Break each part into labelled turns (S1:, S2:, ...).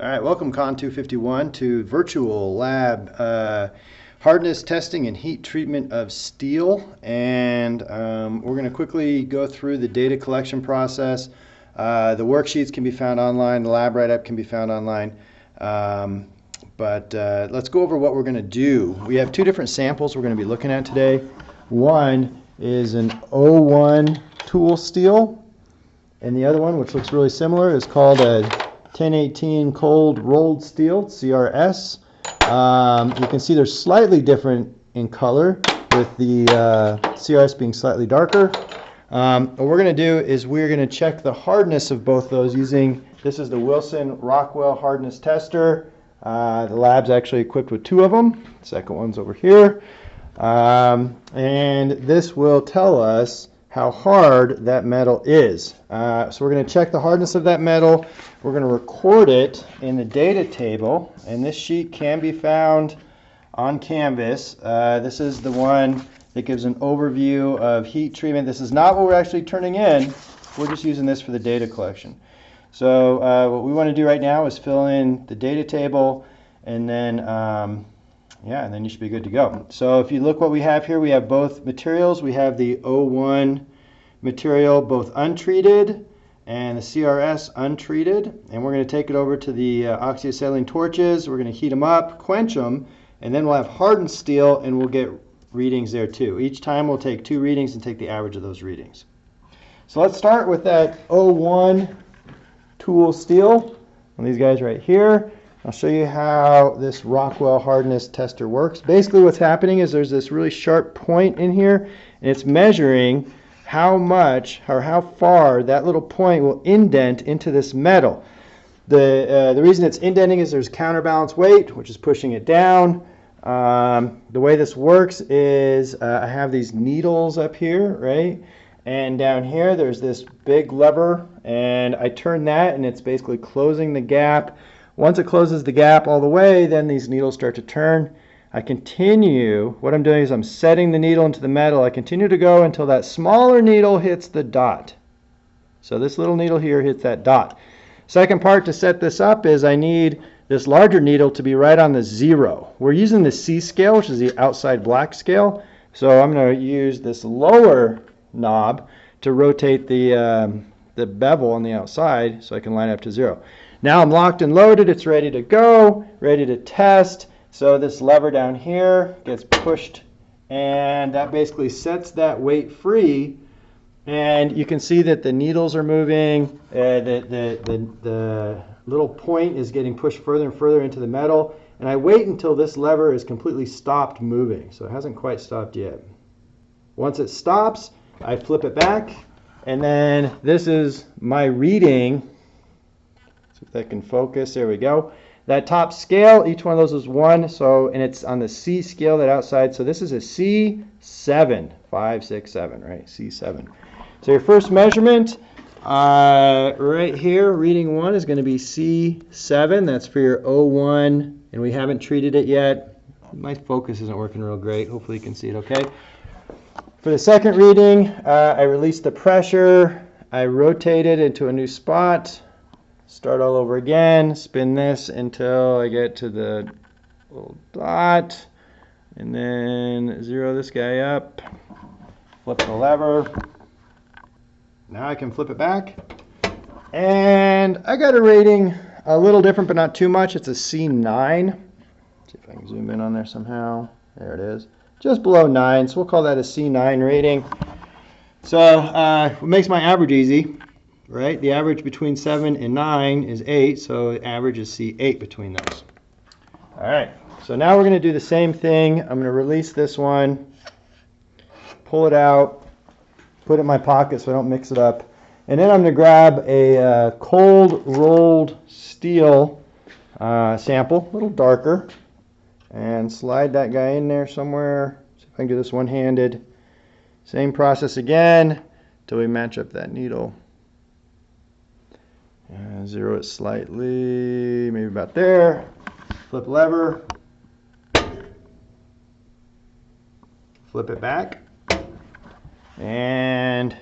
S1: All right, welcome Con 251 to virtual lab hardness testing and heat treatment of steel. And we're going to quickly go through the data collection process. The worksheets can be found online. The lab write-up can be found online. But let's go over what we're going to do. We have two different samples we're going to be looking at today. One is an 01 tool steel, and the other one, which looks really similar, is called a 1018 cold rolled steel, CRS. You can see they're slightly different in color, with the CRS being slightly darker. What we're going to do is we're going to check the hardness of both those using, this is the Wilson Rockwell hardness tester. The lab's actually equipped with two of them. The second one's over here. And this will tell us how hard that metal is. So we're going to check the hardness of that metal. We're going to record it in the data table, and this sheet can be found on Canvas. This is the one that gives an overview of heat treatment. This is not what we're actually turning in. We're just using this for the data collection. So what we want to do right now is fill in the data table, and then and then you should be good to go. So if you look what we have here, we have both materials. We have the 01 material, both untreated, and the CRS untreated. And we're going to take it over to the oxyacetylene torches. We're going to heat them up, quench them, and then we'll have hardened steel, and we'll get readings there too. Each time we'll take two readings and take the average of those readings. So let's start with that 01 tool steel. One of these guys right here. I'll show you how this Rockwell hardness tester works. Basically what's happening is there's this really sharp point in here, and it's measuring how much or how far that little point will indent into this metal. The reason it's indenting is there's counterbalance weight, which is pushing it down. The way this works is I have these needles up here, right? And down here there's this big lever, and I turn that, and it's basically closing the gap. Once it closes the gap all the way, then these needles start to turn. I continue, what I'm doing is I'm setting the needle into the metal. I continue to go until that smaller needle hits the dot. So this little needle here hits that dot. Second part to set this up is I need this larger needle to be right on the 0. We're using the C scale, which is the outside black scale. So I'm going to use this lower knob to rotate the bevel on the outside so I can line up to 0. Now I'm locked and loaded. It's ready to go, ready to test. So this lever down here gets pushed, and that basically sets that weight free. And you can see that the needles are moving. The little point is getting pushed further and further into the metal. And I wait until this lever is completely stopped moving. So it hasn't quite stopped yet. Once it stops, I flip it back, and then this is my reading. See if that can focus. There we go. That top scale, each one of those is 1, so, and it's on the C scale, that outside. So this is a C7, 5, 6, 7, right? C7. So your first measurement right here, reading 1 is going to be C7. That's for your 01, and we haven't treated it yet. My focus isn't working real great. Hopefully you can see it okay. For the second reading, I release the pressure. I rotate it into a new spot. Start all over again. Spin this until I get to the little dot. And then 0 this guy up. Flip the lever. Now I can flip it back. And I got a rating a little different, but not too much. It's a C9. See if I can zoom in on there somehow. There it is. Just below 9, so we'll call that a C9 rating. So what makes my average easy, right? The average between 7 and 9 is 8, so the average is C8 between those. All right, so now we're going to do the same thing. I'm going to release this one, pull it out, put it in my pocket so I don't mix it up, and then I'm going to grab a cold rolled steel sample, a little darker, and slide that guy in there somewhere. See if I can do this one-handed. Same process again until we match up that needle. 0 it slightly, maybe about there. Flip lever. Flip it back. And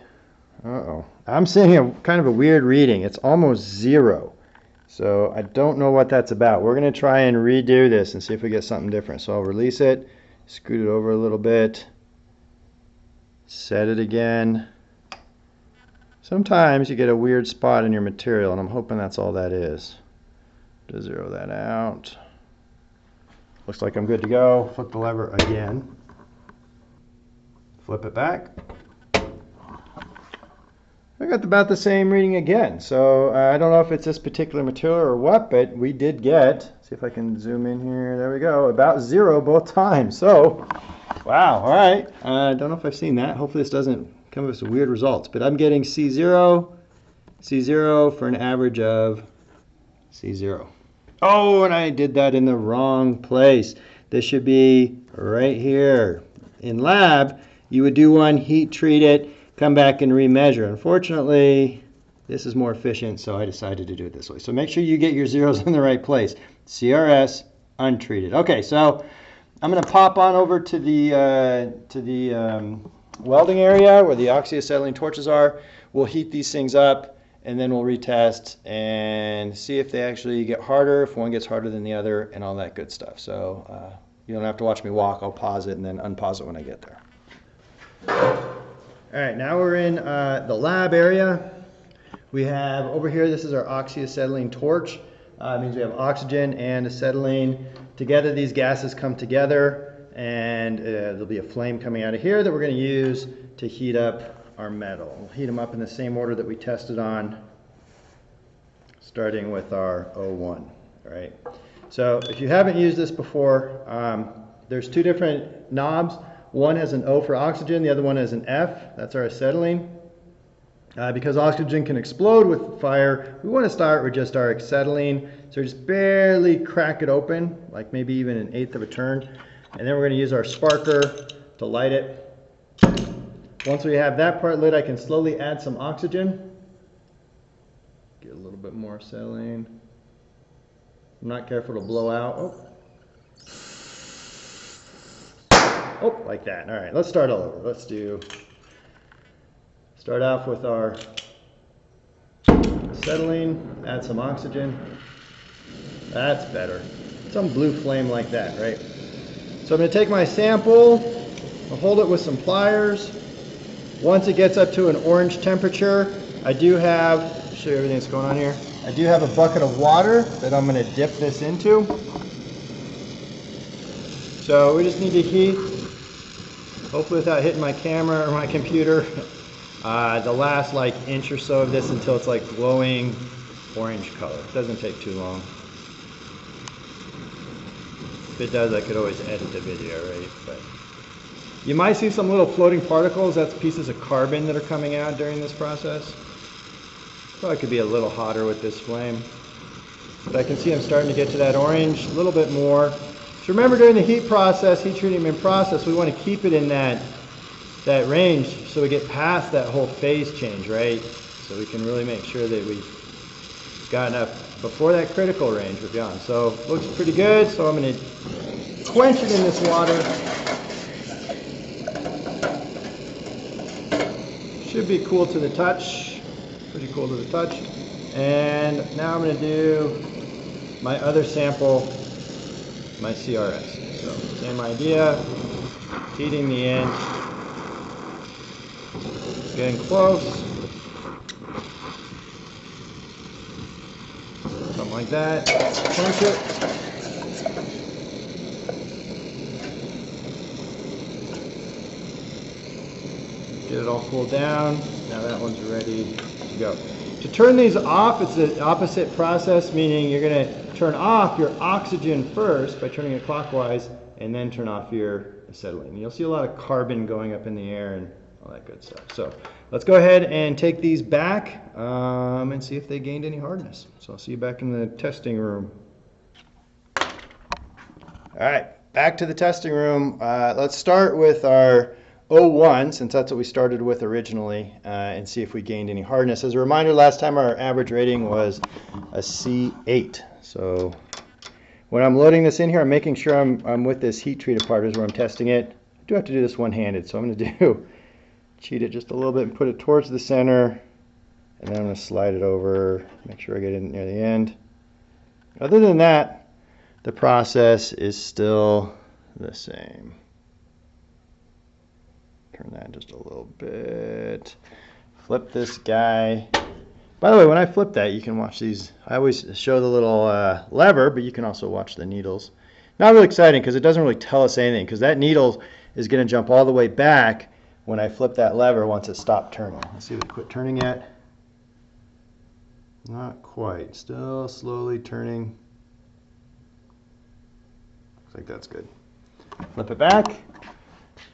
S1: I'm seeing a kind of a weird reading. It's almost 0. So I don't know what that's about. We're going to try and redo this and see if we get something different. So I'll release it, scoot it over a little bit, set it again. Sometimes you get a weird spot in your material, and I'm hoping that's all that is. To zero that out. Looks like I'm good to go. Flip the lever again. Flip it back. I got about the same reading again. So I don't know if it's this particular material or what, but we did get, see if I can zoom in here, there we go, about 0 both times. So, wow, all right. I don't know if I've seen that. Hopefully this doesn't come with some weird results, but I'm getting C0, C0 for an average of C0. Oh, and I did that in the wrong place. This should be right here. In lab, you would do one, heat treat it, come back and remeasure. Unfortunately, this is more efficient, so I decided to do it this way. So make sure you get your zeros in the right place. CRS, untreated. Okay, so I'm going to pop on over to the welding area where the oxyacetylene torches are. We'll heat these things up, and then we'll retest and see if they actually get harder, if one gets harder than the other, and all that good stuff. So you don't have to watch me walk. I'll pause it and then unpause it when I get there. All right, now we're in the lab area. We have over here, this is our oxyacetylene torch. It means we have oxygen and acetylene. Together, these gases come together, and there'll be a flame coming out of here that we're going to use to heat up our metal. We'll heat them up in the same order that we tested on, starting with our O1. All right. So if you haven't used this before, there's two different knobs. One has an O for oxygen, the other one has an F. That's our acetylene. Because oxygen can explode with fire, we want to start with just our acetylene. So just barely crack it open, like maybe even 1/8 of a turn. And then we're going to use our sparker to light it. Once we have that part lit, I can slowly add some oxygen. Get a little bit more acetylene. I'm not careful to blow out. Oh, like that. All right, let's start all over. Start off with our acetylene, add some oxygen. That's better. Some blue flame like that, right? So I'm going to take my sample, I'll hold it with some pliers. Once it gets up to an orange temperature, I do have, I'll show you everything that's going on here. I do have a bucket of water that I'm going to dip this into. So we just need to heat, hopefully without hitting my camera or my computer, the last like inch or so of this until it's like glowing orange color. It doesn't take too long. If it does, I could always edit the video, right? But you might see some little floating particles. That's pieces of carbon that are coming out during this process. Probably could be a little hotter with this flame. But I can see I'm starting to get to that orange, a little bit more. So remember, during the heat treatment process, we want to keep it in that range so we get past that whole phase change, right? So we can really make sure that we've got enough before that critical range we're gone. So looks pretty good. So I'm going to quench it in this water. Should be cool to the touch. Pretty cool to the touch. And now I'm going to do my other sample, my CRS. So same idea, heating the end. Getting close. Something like that. Punch it. Get it all cooled down. Now that one's ready to go. To turn these off, it's the opposite process, meaning you're going to turn off your oxygen first by turning it clockwise, and then turn off your acetylene. You'll see a lot of carbon going up in the air and all that good stuff. So let's go ahead and take these back and see if they gained any hardness. So I'll see you back in the testing room. All right, back to the testing room. Let's start with our O1, since that's what we started with originally, and see if we gained any hardness. As a reminder, last time our average rating was a C8. So when I'm loading this in here, I'm making sure I'm with this heat treated part is where I'm testing it. I do have to do this one-handed, so I'm going to cheat it just a little bit and put it towards the center, and then I'm going to slide it over, make sure I get it near the end. Other than that, the process is still the same. Turn that just a little bit. Flip this guy. By the way, when I flip that, you can watch these. I always show the little lever, but you can also watch the needles. Not really exciting because it doesn't really tell us anything, because that needle is going to jump all the way back when I flip that lever once it stopped turning. Let's see if it quit turning yet. Not quite. Still slowly turning. Looks like that's good. Flip it back.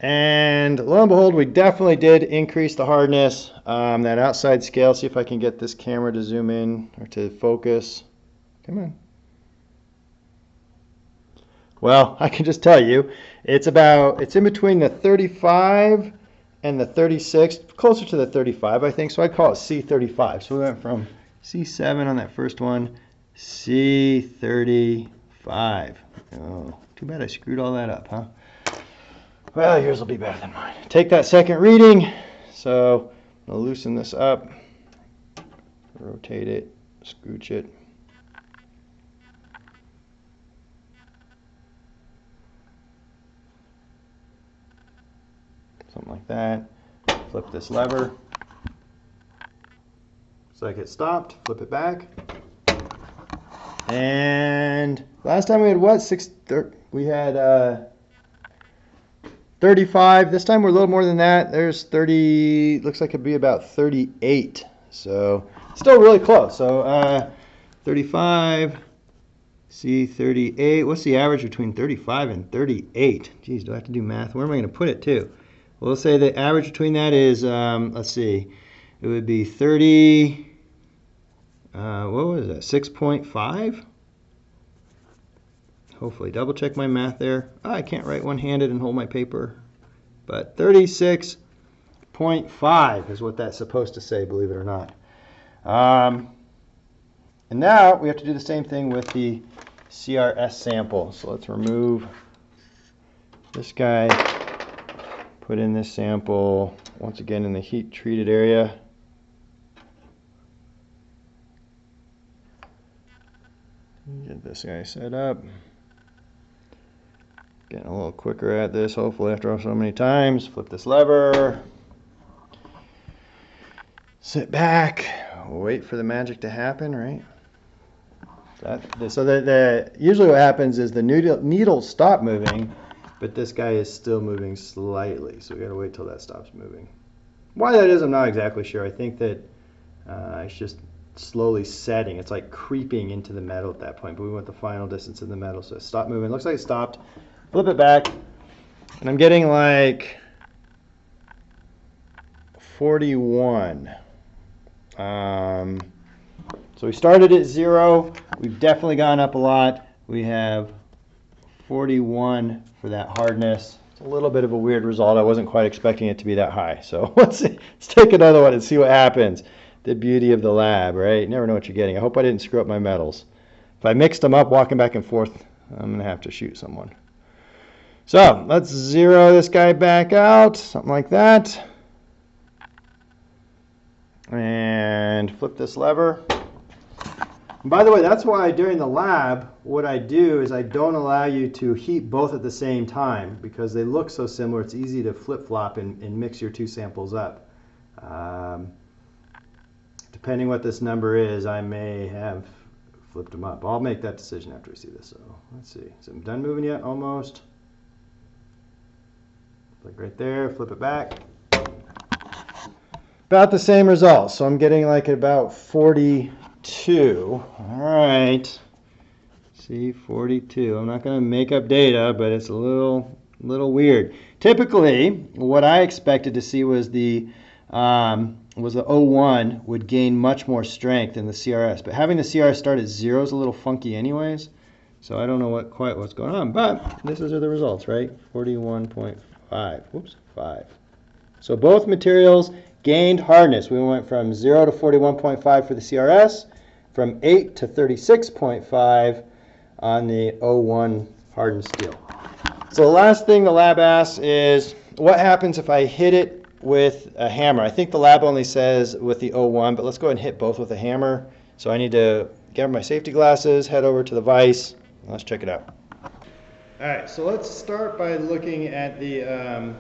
S1: And lo and behold, we definitely did increase the hardness. That outside scale, see if I can get this camera to zoom in or to focus. Come on. Well, I can just tell you, it's in between the 35 and the 36, closer to the 35, I think. So I'd call it C35. So we went from C7 on that first one, C35. Oh, too bad I screwed all that up, huh? Well, yours will be better than mine. Take that second reading. So I'll loosen this up, rotate it, scooch it. Something like that. Flip this lever. Looks like it stopped. Flip it back. And last time we had what? We had 35. This time we're a little more than that. There's 30. Looks like it'd be about 38. So still really close. So 35. See 38. What's the average between 35 and 38? Geez, do I have to do math? Where am I going to put it too? Well, let's say the average between that is, let's see, it would be 30, what was that, 6.5? Hopefully, double check my math there. Oh, I can't write one-handed and hold my paper. But 36.5 is what that's supposed to say, believe it or not. And now we have to do the same thing with the CRS sample. So let's remove this guy. Put in this sample, once again in the heat treated area. Get this guy set up. Getting a little quicker at this, hopefully, after so many times. Flip this lever. Sit back. Wait for the magic to happen, right? Usually what happens is the needles stop moving, but this guy is still moving slightly, so we got to wait till that stops moving. Why that is, I'm not exactly sure. I think that it's just slowly setting. It's like creeping into the metal at that point, but we want the final distance in the metal, so stop moving. Looks like it stopped. Flip it back, and I'm getting like 41. So we started at 0. We've definitely gone up a lot. We have 41 for that hardness. It's a little bit of a weird result. I wasn't quite expecting it to be that high. So let's take another one and see what happens. The beauty of the lab, right? You never know what you're getting. I hope I didn't screw up my metals. If I mixed them up walking back and forth, I'm going to have to shoot someone. So let's zero this guy back out, something like that. And flip this lever. And by the way, that's why during the lab, what I do is I don't allow you to heat both at the same time, because they look so similar. It's easy to flip-flop and mix your two samples up. Depending what this number is, I may have flipped them up. I'll make that decision after we see this. So let's see. Is it done moving yet? Almost. Click right there, flip it back. About the same result. So I'm getting like about 42. All right. See, 42. I'm not going to make up data, but it's a little weird. Typically, what I expected to see was the O1 would gain much more strength than the CRS. But having the CRS start at 0 is a little funky anyways. So I don't know quite what's going on. But these are the results, right? 41.5. Whoops, 5. So both materials gained hardness. We went from 0 to 41.5 for the CRS, from 8 to 36.5 on the O1 hardened steel. So the last thing the lab asks is, what happens if I hit it with a hammer? I think the lab only says with the O1, but let's go ahead and hit both with a hammer. So I need to Get my safety glasses, head over to the vise, and let's check it out. All right, so let's start by looking at the,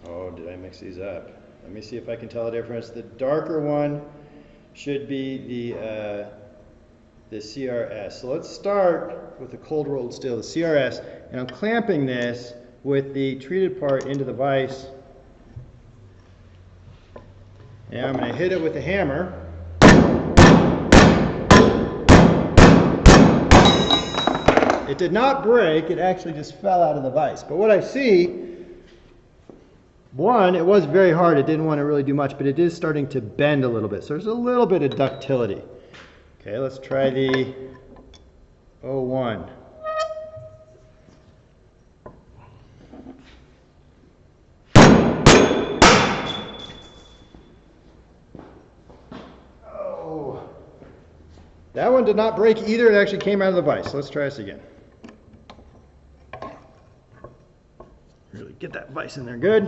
S1: oh, did I mix these up? Let me see if I can tell the difference. The darker one should be the CRS. So let's start with the cold rolled steel, the CRS, and I'm clamping this with the treated part into the vise. And I'm going to hit it with a hammer. It did not break, it actually just fell out of the vise. But what I see, one, it was very hard, it didn't want to really do much, but it is starting to bend a little bit. So there's a little bit of ductility. Okay, let's try the 01. Oh, that one did not break either, it actually came out of the vise. Let's try this again. Really get that vise in there good.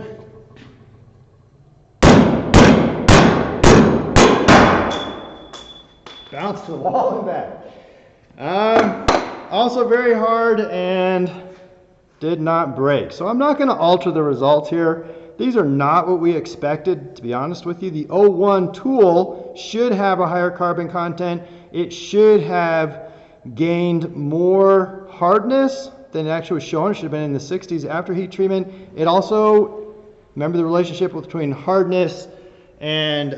S1: Bounce to the wall and back. Also very hard and did not break. So I'm not going to alter the results here. These are not what we expected, to be honest with you. The 01 tool should have a higher carbon content. It should have gained more hardness than it actually was shown. It should have been in the 60s after heat treatment. It also, remember the relationship between hardness and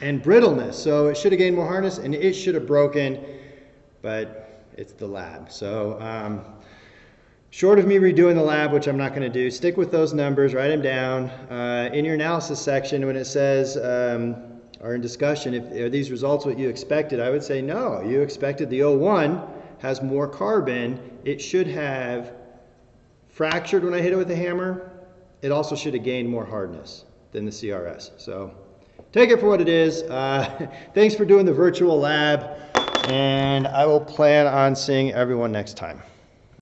S1: brittleness. So it should have gained more hardness and it should have broken, but it's the lab. So short of me redoing the lab, which I'm not going to do, stick with those numbers, write them down. In your analysis section, when it says, or in discussion, are these results what you expected? I would say no. You expected the 01 has more carbon. It should have fractured when I hit it with a hammer. It also should have gained more hardness than the CRS. So take it for what it is. Thanks for doing the virtual lab, and I will plan on seeing everyone next time.